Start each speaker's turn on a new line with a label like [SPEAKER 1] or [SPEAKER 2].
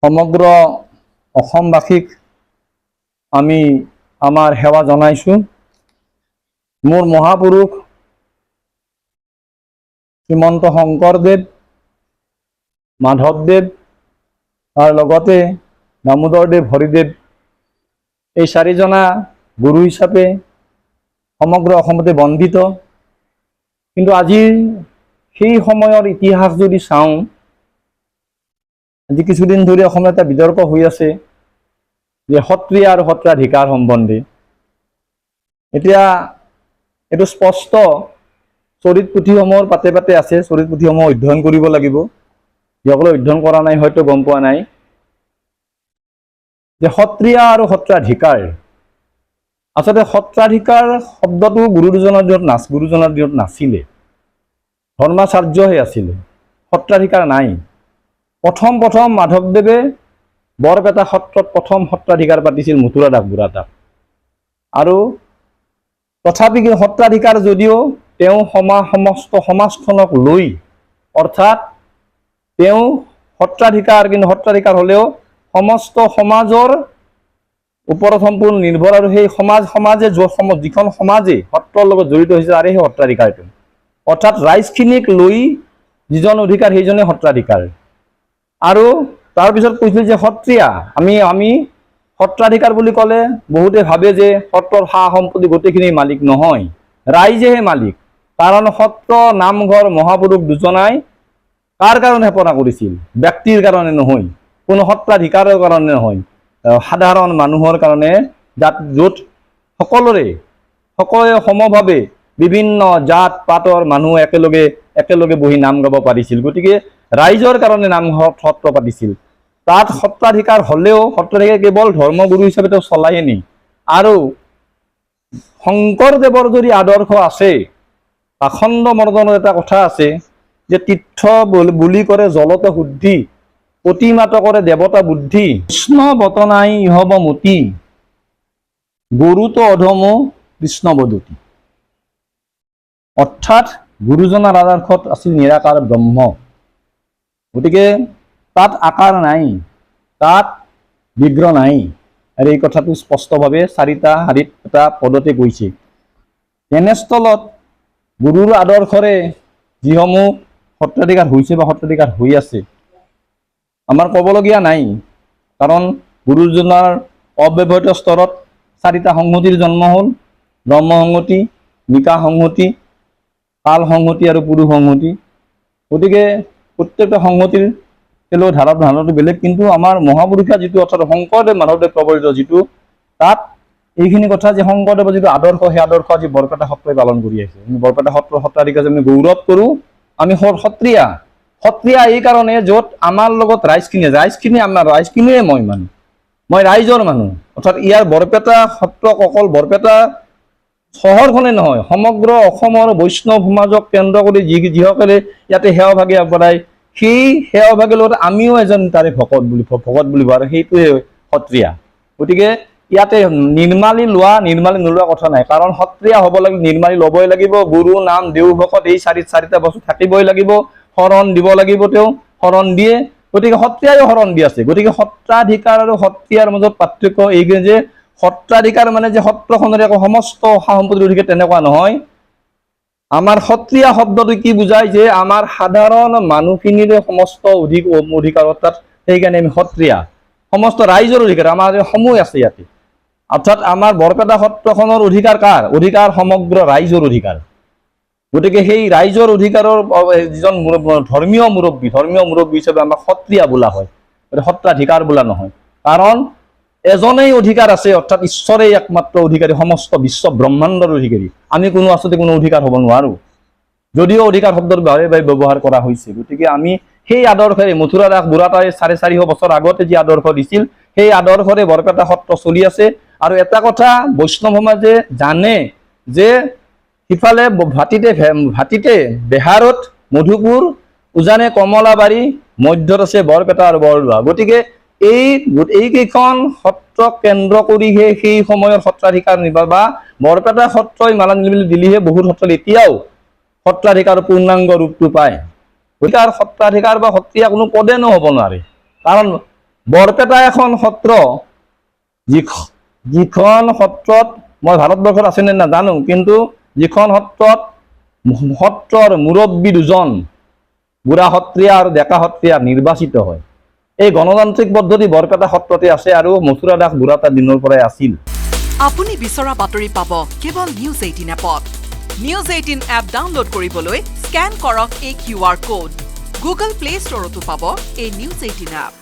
[SPEAKER 1] সমগ্ৰ অসমবাসীক আমি আমাৰ সেৱা জনাইছোঁ। মোৰ মহাপুৰুষ শ্ৰীমন্ত শংকৰদেৱ, মাধৱদেৱ আৰু লগতে দামোদৰদেৱ, হৰিদেৱ এই চাৰিজনা গুৰু হিচাপে সমগ্ৰ অসমতে বন্দিত। কিন্তু আজিৰ সেই সময়ৰ ইতিহাস যদি চাওঁ, আজি কিছুদিন ধৰি অসমত এটা বিতৰ্ক হৈ আছে যে সত্ৰীয়া আৰু সত্ৰাধিকাৰ সম্বন্ধে। এতিয়া এইটো স্পষ্ট চৰিত পুথিসমূহৰ পাতে পাতে আছে, চৰিত পুথিসমূহ অধ্যয়ন কৰিব লাগিব। যিসকলে অধ্যয়ন কৰা নাই হয়তো গম পোৱা নাই যে সত্ৰীয়া আৰু সত্ৰাধিকাৰ, আচলতে সত্ৰাধিকাৰ শব্দটো গুৰুজনাৰ দিনত নাছিলে, ধৰ্মাচাৰ্যহে আছিলে, সত্ৰাধিকাৰ নাই। প্ৰথম মাধৱদেৱে বৰপেটা সত্ৰত প্ৰথম সত্ৰাধিকাৰ পাতিছিল মথুৰা দাস বুঢ়াতাক। আৰু তথাপি সত্ৰাধিকাৰ যদিও তেওঁ সমস্ত সমাজখনক লৈ, অৰ্থাৎ তেওঁ সত্ৰাধিকাৰ, কিন্তু সত্ৰাধিকাৰ হ'লেও সমস্ত সমাজৰ ওপৰত সম্পূৰ্ণ নিৰ্ভৰ, আৰু সেই সমাজে যিখন সমাজে সত্ৰৰ লগত জড়িত হৈছে তাৰে সেই সত্ৰাধিকাৰটো, অৰ্থাৎ ৰাইজখিনিক লৈ যিজন অধিকাৰ সেইজনে সত্ৰাধিকাৰ। আৰু তাৰপিছত কৈছিল যে সত্ৰীয়া, আমি সত্ৰাধিকাৰ বুলি ক'লে বহুতে ভাবে যে সত্ৰৰ সা সম্পত্তি গোটেইখিনি মালিক। নহয়, ৰাইজেহে মালিক। কাৰণ সত্ৰ, নামঘৰ, মহাপুৰুষ দুজনাই কাৰ কাৰণে স্থাপনা কৰিছিল? ব্যক্তিৰ কাৰণে নহয়, কোনো সত্ৰাধিকাৰৰ কাৰণে নহয়, সাধাৰণ মানুহৰ কাৰণে, য'ত সকলোৱে সমভাৱে বিভিন্ন জাত পাতৰ মানুহ একেলগে বহি নাম গাব পাৰিছিল। গতিকে ৰাইজৰ কাৰণে নামঘৰ সত্ৰ পাতিছিল। তাত সত্ৰাধিকাৰ হ'লেও সত্ৰাধিকাৰ কেৱল ধৰ্মগুৰু হিচাপে তেওঁ চলাই নি। আৰু শংকৰদেৱৰ যদি আদৰ্শ আছে, পাখণ্ড মৰ্দনৰ এটা কথা আছে যে তীৰ্থ বুলি কৰে জলতে শুদ্ধি, প্ৰতিমাত কৰে দেৱতা বুদ্ধি, কৃষ্ণ বতনাই ইহব মতি, গৰুত অধম কৃষ্ণ বদতি। অৰ্থাৎ গুৰুজনাৰ আদৰ্শত আছিল নিৰাকাৰ ব্ৰহ্ম। গতিকে তাত আকাৰ নাই, তাত বিগ্ৰহ নাই। আৰু এই কথাটো স্পষ্টভাৱে চাৰিটা শাৰীত এটা পদতে কৈছে। তেনেস্থলত গুৰুৰ আদৰ্শৰে যিসমূহ সত্ৰাধিকাৰ হৈছে বা সত্ৰাধিকাৰ হৈ আছে, আমাৰ ক'বলগীয়া নাই। কাৰণ গুৰুজনাৰ অব্যৱহৃত স্তৰত চাৰিটা সংহতিৰ জন্ম হ'ল: ব্ৰহ্ম সংহতি, নিকা সংহতি, কাল সংহতি আৰু পুৰুষ সংহতি। গতিকে প্ৰত্যেকটা সংহতিৰ ধাৰণাটো বেলেগ, কিন্তু আমাৰ মহাপুৰুষীয়া যিটো, অৰ্থাৎ শংকৰদেৱ মাধৱদেৱ প্ৰৱৰ্তিত যিটো, তাত এইখিনি কথা যে শংকৰদেৱৰ যিটো আদৰ্শ, সেই আদৰ্শ আজি বৰপেটা সত্ৰই পালন কৰি আছে। আমি বৰপেটা সত্ৰাধিকাৰ আমি গৌৰৱ কৰোঁ। আমি সত্ৰীয়া এই কাৰণে য'ত আমাৰ লগত ৰাইজখিনিয়ে মই ৰাইজৰ মানুহ। অৰ্থাৎ ইয়াৰ বৰপেটা সত্ৰ অকল বৰপেটা চহৰখনে নহয়, সমগ্ৰ অসমৰ বৈষ্ণৱ সমাজক কেন্দ্ৰ কৰি যিসকলে ইয়াতে সেৱাভাগি আগবঢ়ায়, সেই সেৱাভাগিৰ লগত আমিও এজন তাৰে ভকত বুলি ভাবে, সেইটোৱে সত্ৰীয়া। গতিকে ইয়াতে নিৰ্মালি নোলোৱা কথা নাই। কাৰণ সত্ৰীয়া হ'ব লাগিলে নিৰ্মালি ল'বই লাগিব। গুৰু, নাম, দেও, ভকত এই চাৰিটা বস্তু থাকিবই লাগিব। শৰণ দিব লাগিব, তেওঁ শৰণ দিয়ে। গতিকে সত্ৰীয়াইও শৰণ দি আছে। গতিকে সত্ৰাধিকাৰ আৰু সত্ৰীয়াৰ মাজত পাৰ্থক্য এই যে সত্ৰাধিকাৰ মানে যে সত্ৰখনৰে সমস্ত সা সম্পত্তিৰ অধিকাৰ, তেনেকুৱা নহয়। আমাৰ সত্ৰীয়া শব্দটো কি বুজায়? যে আমাৰ সাধাৰণ মানুহখিনিৰে সমস্ত অধিকাৰ, অৰ্থাৎ সেইকাৰণে আমি সত্ৰীয়া, সমস্ত ৰাইজৰ অধিকাৰ আমাৰ সমূহ আছে ইয়াতে। অৰ্থাৎ আমাৰ বৰপেটা সত্ৰখনৰ অধিকাৰ কাৰ? অধিকাৰ সমগ্ৰ ৰাইজৰ অধিকাৰ। গতিকে সেই ৰাইজৰ অধিকাৰৰ যিজন ধৰ্মীয় মুৰব্বী হিচাপে আমাক সত্ৰীয়া বোলা হয়, সত্ৰাধিকাৰ বোলা নহয়। কাৰণ এজনেই অধিকাৰ আছে, অৰ্থাৎ ঈশ্বৰেই একমাত্ৰ অধিকাৰী, সমস্ত বিশ্ব ব্ৰহ্মাণ্ডৰ অধিকাৰী। আমি আচলতে কোনো অধিকাৰ হ'ব নোৱাৰো, যদিও অধিকাৰ শব্দৰ ব্যৱহাৰ কৰা হৈছে। গতিকে আমি সেই আদৰ্শৰে, মথুৰা দাস বুঢ়াতাই 450 বছৰ আগতে যি আদৰ্শ দিছিল, সেই আদৰ্শৰে বৰপেটা সত্ৰ চলি আছে। আৰু এটা কথা বৈষ্ণৱ সমাজে জানে যে সিফালে ভাতিতে বেহাৰত মধুপুৰ, উজানে কমলাবাৰী, মধ্যত আছে বৰপেটা আৰু বৰদোৱা। গতিকে এইকেইখন সত্ৰক কেন্দ্ৰ কৰিহে সেই সময়ৰ সত্ৰাধিকাৰ নিৰ্বাহ, বা বৰপেটা সত্ৰই মালা দিলেহে বহুত সত্ৰত এতিয়াও সত্ৰাধিকাৰ পূৰ্ণাংগ ৰূপটো পায়। গতিকে সত্ৰাধিকাৰ বা সত্ৰীয়া কোনো পদে নহ'ব নোৱাৰে। কাৰণ বৰপেটা এখন সত্ৰ, যিখন সত্ৰত মই ভাৰতবৰ্ষত আছে নে নাজানো, কিন্তু যিখন সত্ৰৰ মুৰব্বী দুজন বুঢ়া সত্ৰীয়া আৰু ডেকা সত্ৰীয়া নিৰ্বাচিত হয়। এই গণতান্ত্ৰিক পদ্ধতি বৰপেটা সত্ৰতে আছে আৰু মথুৰা দাস বুঢ়াতা দিনৰ পৰাই আছিল।
[SPEAKER 2] আপুনি বিচৰা বাতৰি পাব কেৱল নিউজ 18 এপত। নিউজ 18 এপ ডাউনলোড কৰিবলৈ স্কেন কৰক এই QR কোড। গুগল প্লে ষ্টৰতো পাব এই নিউজ 18 এপ।